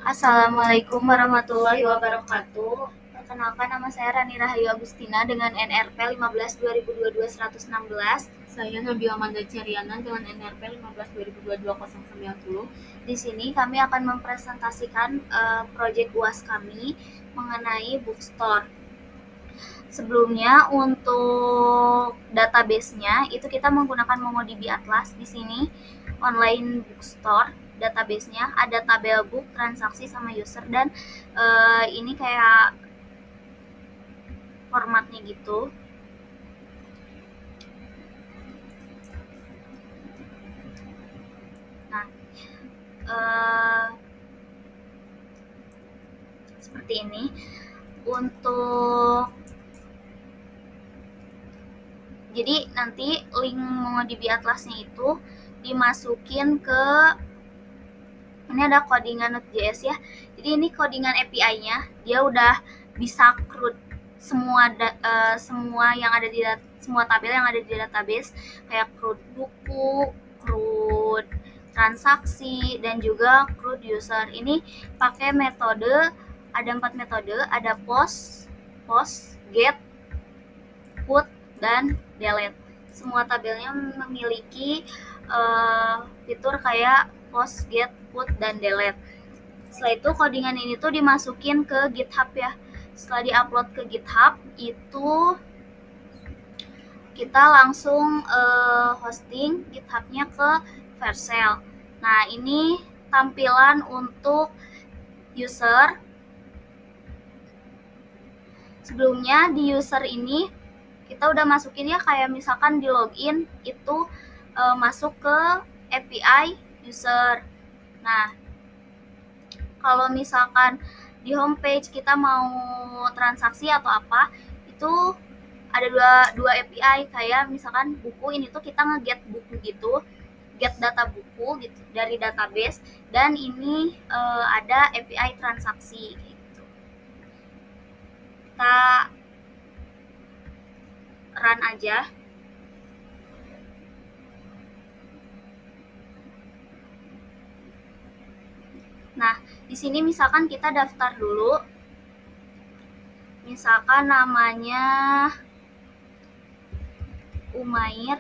Assalamualaikum warahmatullahi wabarakatuh. Perkenalkan, nama saya Rani Rahayu Agustina dengan NRP 15/2022-116. Saya Nabila Amanda Ceriana dengan NRP 15/2022-090. Di sini kami akan mempresentasikan proyek UAS kami mengenai bookstore. Sebelumnya untuk database-nya itu kita menggunakan MongoDB Atlas. Di sini online bookstore, database-nya ada tabel book, transaksi, sama user, dan ini kayak formatnya gitu. Nah, seperti ini. Jadi nanti link MongoDB Atlasnya itu dimasukin ke, ini ada codingan Node.js ya. Jadi ini codingan API-nya, dia udah bisa CRUD semua yang ada di semua tabel yang ada di database, kayak CRUD buku, CRUD transaksi, dan juga CRUD user. Ini pakai metode, ada 4 metode, ada post, get, put, dan delete. Semua tabelnya memiliki fitur kayak post, get, put, dan delete. Setelah itu codingan ini tuh dimasukin ke GitHub ya. Setelah diupload ke GitHub itu kita langsung hosting GitHub-nya ke Vercel. Nah, ini tampilan untuk user. Sebelumnya di user ini kita udah masukin ya, kayak misalkan di login itu masuk ke API user. Nah, kalau misalkan di homepage kita mau transaksi atau apa, itu ada dua API, kayak misalkan buku ini tuh kita nge-get buku gitu, get data buku gitu dari database, dan ini ada API transaksi gitu. Kita run aja. Nah, di sini misalkan kita daftar dulu. Misalkan namanya Umair,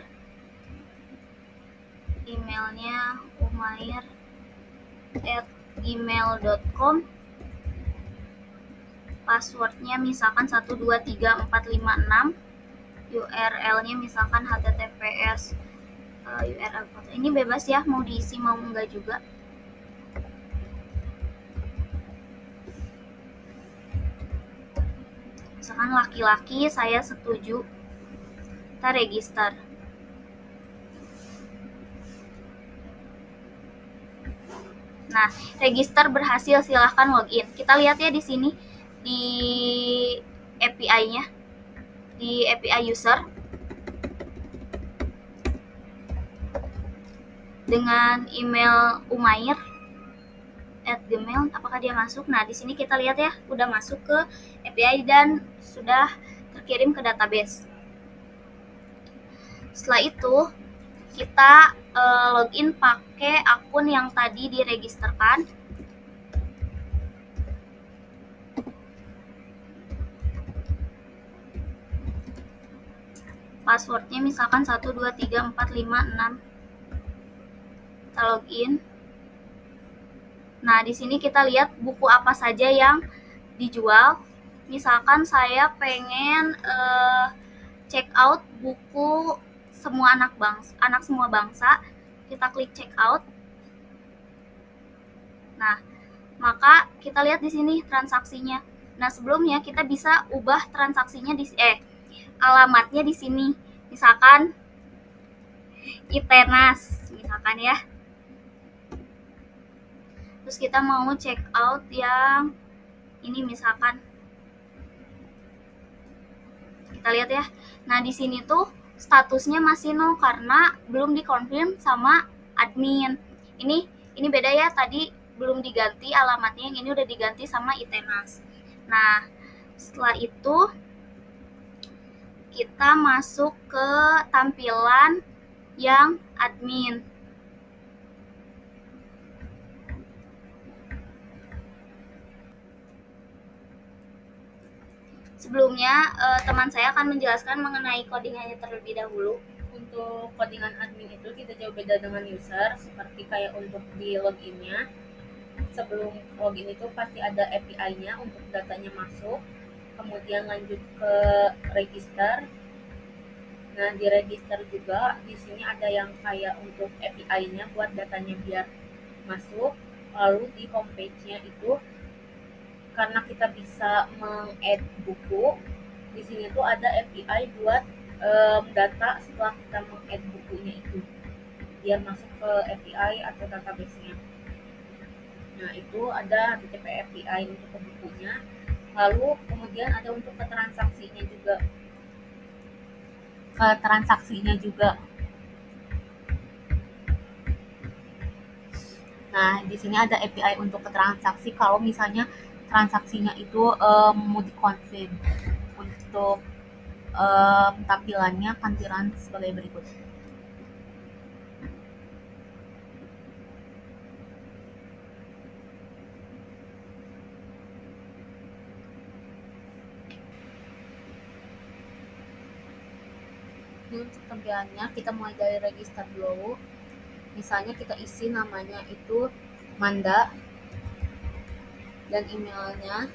emailnya umair@gmail.com, passwordnya misalkan 123456, URL-nya misalkan https URL foto. Ini bebas ya, mau diisi mau enggak juga. Misalkan laki-laki, saya setuju. Kita register. Nah, register berhasil, silahkan login. Kita lihat ya di sini di API-nya, di API user, dengan email umair@gmail, apakah dia masuk? Nah, di sini kita lihat ya, udah masuk ke API dan sudah terkirim ke database. Setelah itu kita login pakai akun yang tadi diregisterkan. Passwordnya misalkan 123456. Kita login. Nah, di sini kita lihat buku apa saja yang dijual. Misalkan saya pengen check out buku semua anak semua bangsa. Kita klik check out. Nah, maka kita lihat di sini transaksinya. Nah, sebelumnya kita bisa ubah transaksinya di alamatnya di sini. Misalkan Itenas, misalkan ya. Terus kita mau check out yang ini misalkan. Kita lihat ya. Nah, di sini tuh statusnya masih nol karena belum dikonfirm sama admin. Ini beda ya, tadi belum diganti alamatnya, yang ini udah diganti sama Itenas. Nah, setelah itu kita masuk ke tampilan yang admin. Sebelumnya teman saya akan menjelaskan mengenai codingannya terlebih dahulu. Untuk codingan admin itu tidak jauh beda dengan user, seperti kayak untuk di loginnya. Sebelum login itu pasti ada API-nya untuk datanya masuk, kemudian lanjut ke register. Nah, di register juga di sini ada yang kayak untuk API-nya buat datanya biar masuk. Lalu di homepage-nya itu karena kita bisa meng-add buku, di sini tuh ada API buat data setelah kita meng-add bukunya itu biar masuk ke API atau database-nya. Nah, itu ada HTTP API untuk ke bukunya. Lalu kemudian ada untuk ke transaksinya juga. Nah, di sini ada API untuk ke transaksi kalau misalnya transaksinya itu mau dikonfirm. Untuk tampilannya akan dirun sebagai berikut. Ini untuk tampilannya kita mulai dari register dulu. Misalnya kita isi namanya itu Manda dan emailnya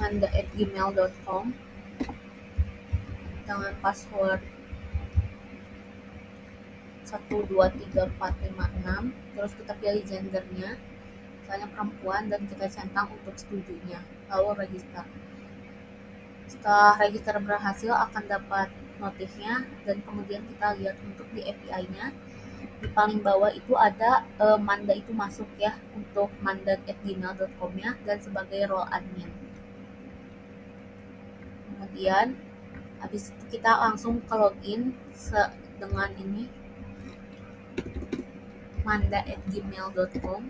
manda@gmail.com dengan password 123456. Terus kita pilih gendernya, misalnya perempuan, dan kita centang untuk setujunya, lalu register. Setelah register berhasil akan dapat notifnya, dan kemudian kita lihat untuk di API-nya. Di paling bawah itu ada Manda itu masuk ya, untuk manda@gmail.com-nya dan sebagai role admin. Kemudian habis itu kita langsung ke login dengan ini manda@gmail.com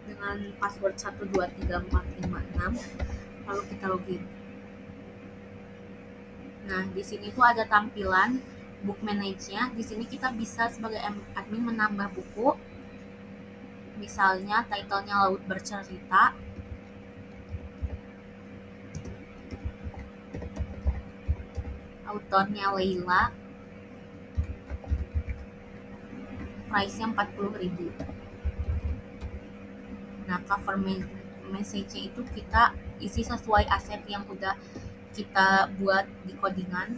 dengan password 123456, lalu kita login. Nah, di sini tuh ada tampilan book manage-nya. Di sini kita bisa sebagai admin menambah buku. Misalnya title-nya Laut Bercerita. Autornya Leila. Price-nya 40.000. Nah, cover message-nya itu kita isi sesuai aset yang udah kita buat di codingan.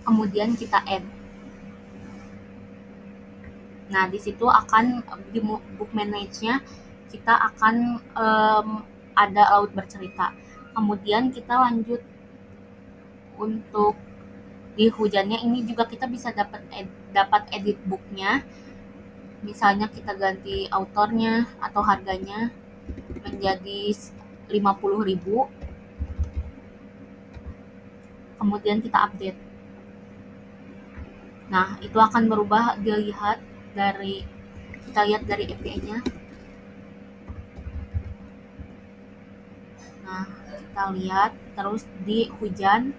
Kemudian kita add. Nah, di situ akan di book manage-nya kita akan ada Laut Bercerita. Kemudian kita lanjut untuk di hujannya ini juga kita bisa dapat edit booknya. Misalnya kita ganti autornya atau harganya menjadi 50.000. Kemudian kita update. Nah, itu akan berubah kita lihat dari API-nya. Nah, kita lihat terus di hujan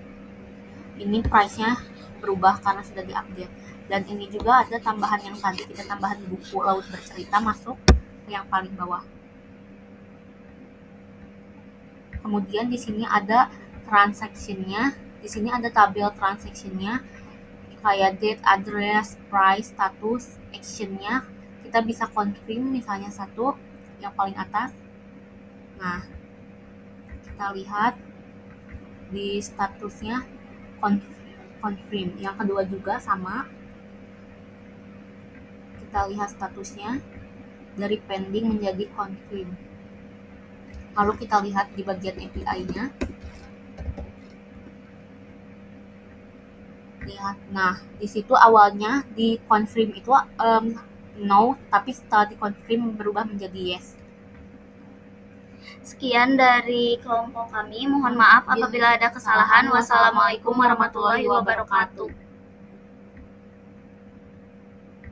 ini price-nya berubah karena sudah diupdate. Dan ini juga ada tambahan yang tadi kita tambahan buku Laut Bercerita masuk yang paling bawah. Kemudian di sini ada transaction-nya. Di sini ada tabel transaction-nya kayak date, address, price, status, action-nya. Kita bisa confirm misalnya satu yang paling atas. Nah, kita lihat di statusnya confirm. Yang kedua juga sama. Kita lihat statusnya dari pending menjadi confirm. Lalu kita lihat di bagian API-nya. Lihat. Nah, di situ awalnya di confirm itu no, tapi setelah di confirm berubah menjadi yes. Sekian dari kelompok kami. Mohon maaf apabila ada kesalahan. Wassalamualaikum warahmatullahi wabarakatuh.